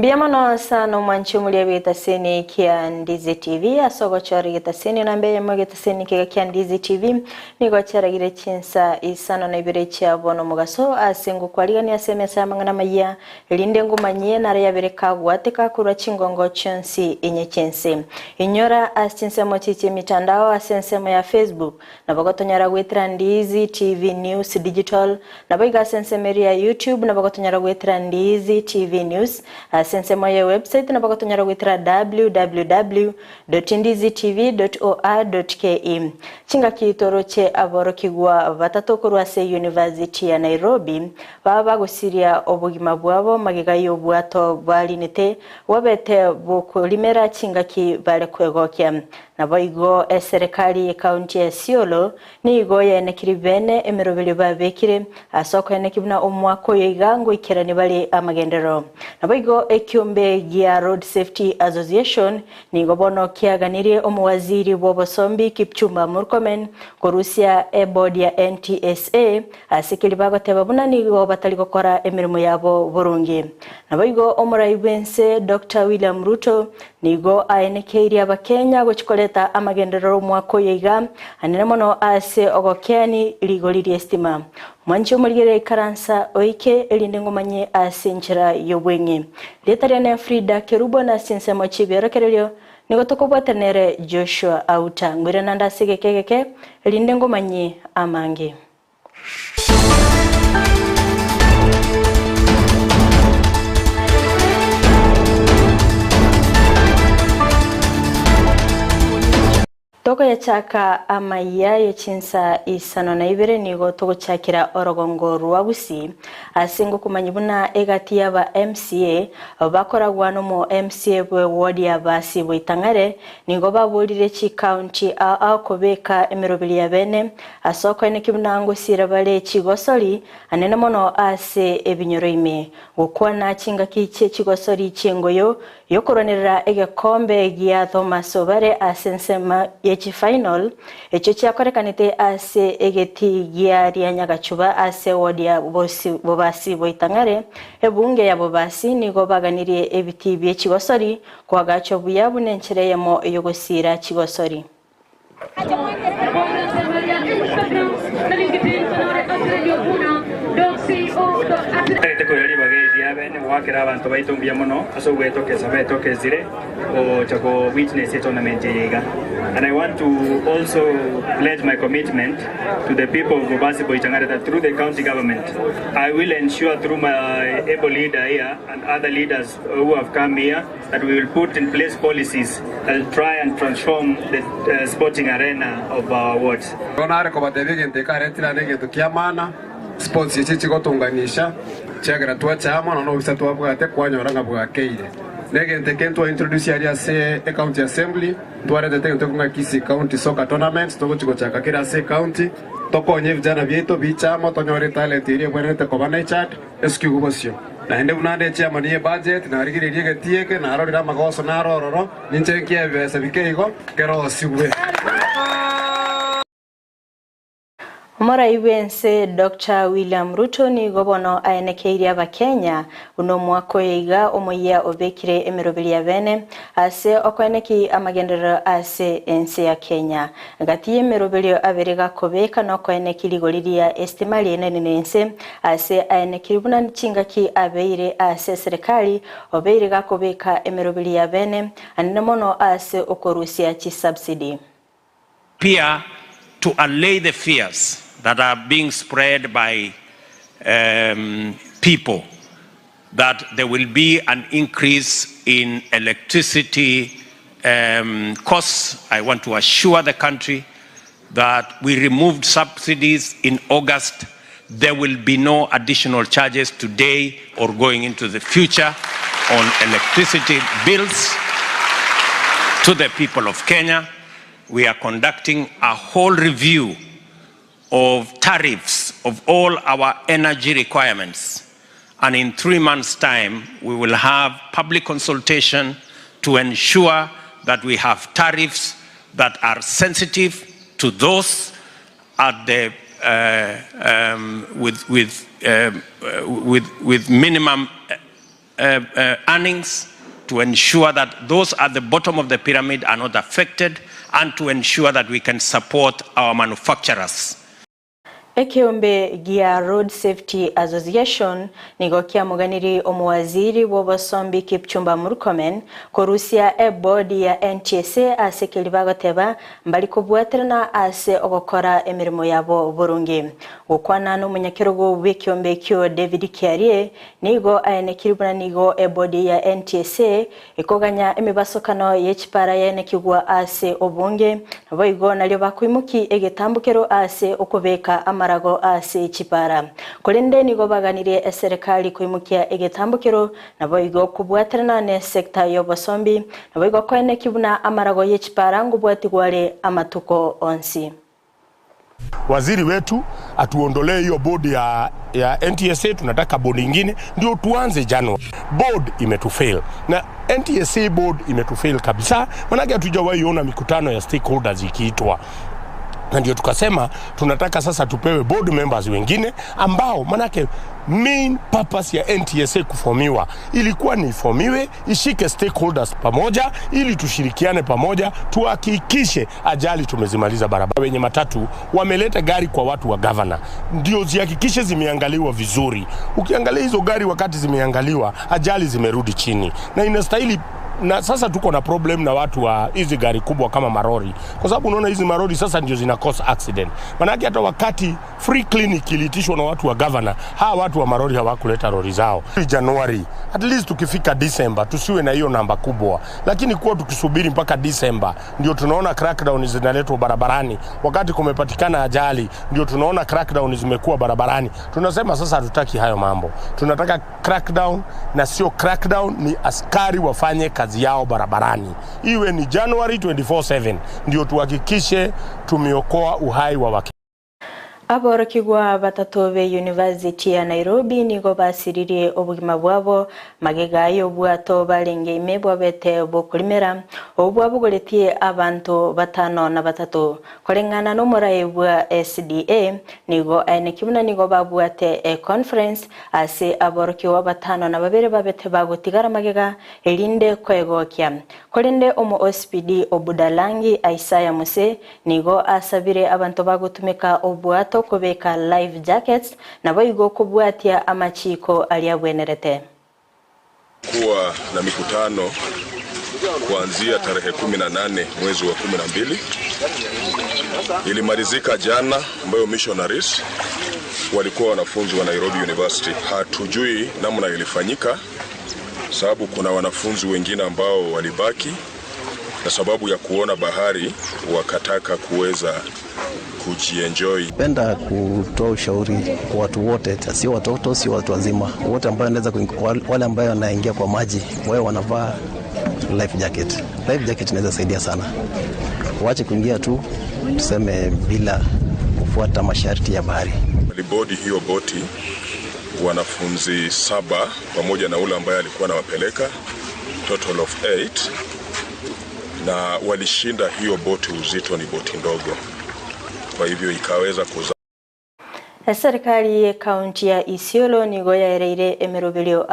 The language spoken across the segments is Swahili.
Mbiamano sana mwanchu mulia gitaseni kia Ndizi TV asogo chari gitaseni na mbeye mo gitaseni kia Ndizi TV nigo chara gire Chinsa Isano na Ibere chia bono mugaso asengu kwaligani asemesa mangana Amayia linde ngumanye na ya bereka gwateka kura chingongo chonsi enye Chinse inyora asinse mochiche mitandao asensemo ya Facebook na bagotonyara gwetira Ndizi TV News Digital na bayiga asensemo ya YouTube na bagotonyara gwetira Ndizi TV News sensemo ya website na bakotonyara gwitira www.ndizitv.or.ke chinga kitoro che aboro kigwa batatokorwa se University ya Nairobi baba gusiria obugima bwabo magigayo bwato balinete wabete bukulimera chinga ki bale kwegokya na boigo serikali county ya Isiolo nigo yene kiribene emerobeli babekire asoko yene kibuna omwako yigango ikirani bali amagendero na boigo ekyombe gia Road Safety Association nigo bono kiaganirie omuwaziri w'obosombi Kipchumba Murkomen korusia board ya NTSA asikili bagoteba buna nigo batali gukora emirimo yabo burungi na boigo omuraibense Dr. William Ruto nigo aenekeiri abakenya gochikoleta amagendero mwako yiga anene mono ase ogokeani ligoliri estima mwancho muligere karansa oike elinde ngomanye ase nchira yobwenye letariane Fridah Kerubo na Chinsa mochiberekerelyo nigo tokobwatanere Joshua Auta ngwire nanda sigekeke elinde ngomanye amange Toko ya chaka Amayia ya Chinsa Isano na Ibere nigo toko chakira orogongo rwa Gusii asingo kumanyibuna egati yaba MCA bakora gwano mo MCA bwe ward ya basi bwitangare nigo baburire chi county akobeka emerobili ya bene asoko ene kibunango sirabale chigosori anene mono ase ebinyoro ime gukwana chinga kiche chigosori chengoyo yokoronera egekombe gia Thomas Obare asensema yechi final echo kyakorekanite ase egeti gia ryanyagachuba ase ward ya bobasi boitangare ebunge ya bobasi nigo baganirie ebiti bye chigosori kwagacho buyabu nenchereyemo yogosira chigosori wakira abantu baitumbia muno asogweto sabeto kezire o chako witness tournament yiga. And I want to also pledge my commitment to the people of Bobasi Boitangare that through the county government I will ensure through my able leader here and other leaders who have come here that we will put in place policies that will try and transform the sporting arena of our wards. Sports yichi gotunganisha chagara twa chama no bisa twa bwate kwanyoranga bwakeire negente kento introduce area se county assembly tware de tento kunga Kisii county soccer tournament to gochiko chaka kira se county tokonye vijana vyeto bichama tonyore talent ile bwenete kobana chat esku gubosio na hende unande chama ni budget na rigire riege tieke na arorira magoso na rororo ninche kia besa bikeigo kero siwe Mora ibense Dr. William Ruto ni gobono aenekeiri abakenya uno mwako yiga omoya obekire emerobili ya bene ase okweneki amagendero ase ense ya Kenya ngati emerobili aberega kobeka no kweneki ligoliri ya estimali enenense ase aenekiri buna nchinga ki abeire ase serikali obeirega kobeka emerobili ya bene anene mono ase okorusia chi subsidy pia to allay the fears that are being spread by people that there will be an increase in electricity costs. I want to assure the country that we removed subsidies in August. There will be no additional charges today or going into the future on electricity bills to the people of Kenya. We are conducting a whole review of tariffs of all our energy requirements. And in 3 months' time, we will have public consultation to ensure that we have tariffs that are sensitive to those at the with minimum earnings, to ensure that those at the bottom of the pyramid are not affected, and to ensure that we can support our manufacturers. Ekiombe gia Road Safety Association nigo kia muganiri omuwaziri w'obosombi Kipchumba Murkomen korusia bodi ya NTSA ase kelibagoteba mbali kubwaterana ase ogokora emirimo yabo burungi gukwana no munyakerugo w'Ekiombe kyo David Kiarie nigo ayenekiribuna nigo bodi ya NTSA ikoganya emibasokano y'ekipara yenekigwa ase obunge boigo nalyo bakwimuki egetambukero ase okubeka amarago ase chipara kolende nigo baganire serikali kwimukia egetambukiro naboigo kubwaterana ne sekta y'obosombi naboigo kwene kibuna amarago y'echipara ngubwatigwale amatuko onsi. Waziri wetu atuondolee hiyo bodi ya NTSA, tunataka bodi nyingine ndio tuanze Januari. Board imetufail na NTSA board imetufail kabisa, manake hatujawahi ona mikutano ya stakeholders ikiitwa. Na ndio tukasema tunataka sasa tupewe board members wengine ambao manake main purpose ya NTSA kuformiwa ilikuwa ni formiwe ishike stakeholders pamoja ili tushirikiane pamoja tuhakikishe ajali tumezimaliza. Barabara wenye matatu wameleta gari kwa watu wa governor ndio zihakikishe zimeangaliwa vizuri. Ukiangalia hizo gari wakati zimeangaliwa ajali zimerudi chini na inastahili. Na sasa tuko na problem na watu wa hizi gari kubwa kama marori, kwa sababu unaona hizi marori sasa ndio zina cause accident. Manake hata wakati free clinic ilitishwa na watu wa governor, hawa watu wa marori hawakuleta lori zao. January at least tukifika December tusiwe na hiyo namba kubwa, lakini kwa tukisubiri mpaka December ndio tunaona crackdown zinaletwa barabarani. Wakati kumepatikana ajali ndio tunaona crackdown zimekuwa barabarani. Tunasema sasa hatutaki hayo mambo, tunataka crackdown, na sio crackdown ni askari wafanye kazi yao barabarani. Iwe ni January 24/7 ndio tuhakikishe tumeokoa uhai wa Wakenya. Aborokigwa batatobe University ya Nairobi nigo basiririe obugima bwabo magegayo bwato balenge imebwa bete bokulimera obwa bugoletie abantu batano na batatu kolengana no moraye bwa SDA nigo enekibuna nigo babwate conference ase aborokiwa batano na babere babete bagotigara magega elinde kwegokya kolende omo OSPD obudalangi Isaya Muse nigo asabire abantu bagotumeka obwato kubeka life jackets na boigo kubwatia amachiko aliyabwenerete. Kuwa na mikutano kuanzia tarehe 18 mwezi wa 12 ilimalizika jana, ambayo missionaries walikuwa wanafunzi wa Nairobi University. Hatujui namna ilifanyika sababu kuna wanafunzi wengine ambao walibaki na sababu ya kuona bahari wakataka kuweza kujienjoy. Penda kutoa ushauri kwa watu wote, sio watoto, sio watu wazima, wote ambao wanaweza, wale ambao wanaingia kwa maji wao wanavaa life jacket. Life jacket inaweza saidia sana. Waache kuingia tu tuseme bila kufuata masharti ya bahari. Walibodi hiyo boti wanafunzi 7 pamoja na ule ambaye alikuwa anawapeleka, total of 8, na walishinda hiyo boti. Uzito ni boti ndogo, kwa hivyo ikaweza kuza. Serikali ya kaunti ya Isiolo nigo yaereire emerobelio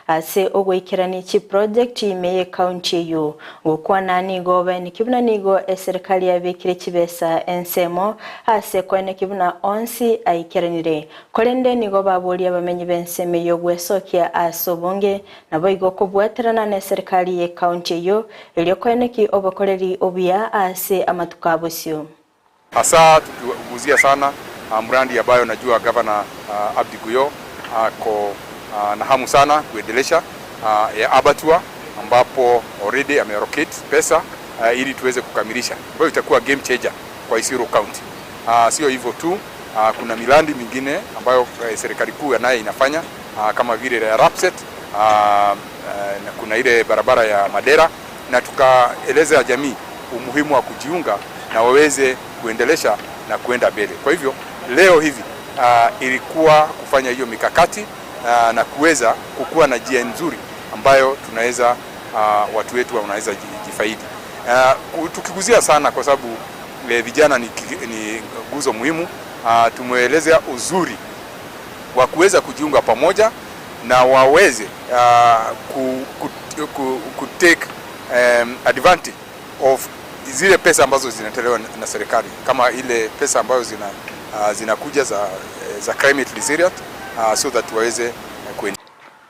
ase ogwikirani chi project ime kaunti yu gukwana nigo bene kibuna nigo serikali ya bikire chibesa ensemo ase kwene kibuna onsi aikiranire kolende nigo babuli abamenyi benseme yo gwesokia asobonge nabo igo kubwaterana na serikali ya kaunti yu elio kwene ki obakoleri obia ase amatukabusio. Hasa tukiguzia sana mradi ambayo najua Governor Abdi Guyo ako na hamu sana kuendelesha ya abattoir, ambapo already amerocate pesa ili tuweze kukamilisha. Kwa hiyo itakuwa game changer kwa Isiolo County. Sio hivyo tu, kuna miradi mingine ambayo serikali kuu nayo inafanya kama vile ya Rapset, na kuna ile barabara ya Madera, na tukaeleza jamii umuhimu wa kujiunga na waweze kuendelesha na kuenda mbele. Kwa hivyo leo hivi ilikuwa kufanya hiyo mikakati na kuweza kukua na njia nzuri ambayo tunaweza watu wetu wanaweza jifaidi. Tukiguzia sana kwa sababu vijana ni nguzo muhimu. Tumeelezea uzuri wa kuweza kujiunga pamoja na waweze ku take advantage of zile pesa ambazo zinatolewa na serikali, kama ile pesa ambazo zinakuja za climate resilient, so that waweze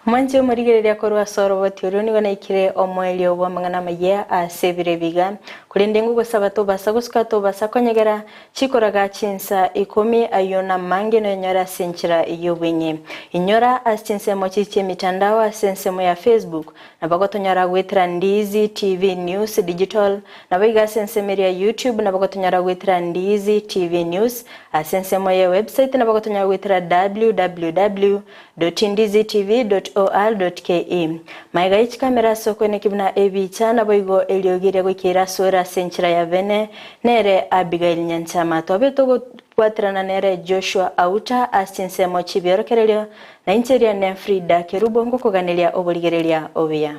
Mwanzi umurigereria korwa soroboti uruni wana ikire omweli obwa mangana maye asebire biga kulinde ngugo sabato basa gusukato basa konyegera chikoraga Chinsa 10 ayona mange no nyora senchira iyobwenye inyora asense mochiche mitandao asense mo ya Facebook na bagotonyara gwetira Ndizi TV News Digital na biga sense media YouTube na bagotonyara gwetira Ndizi TV News asense mo ya website na bagotonyara gwetira www.ndizitv.or.ke maiga ichi kamera soko ne kibna ebicha na boigo eliogire gwikira sura senchira ya vene nere Abigail Nyanchama tobeto kwatrana nere Joshua Auta asinse mochi biorokerelio na incheria ne Fridah Kerubo ngokoganelia oboligerelia obia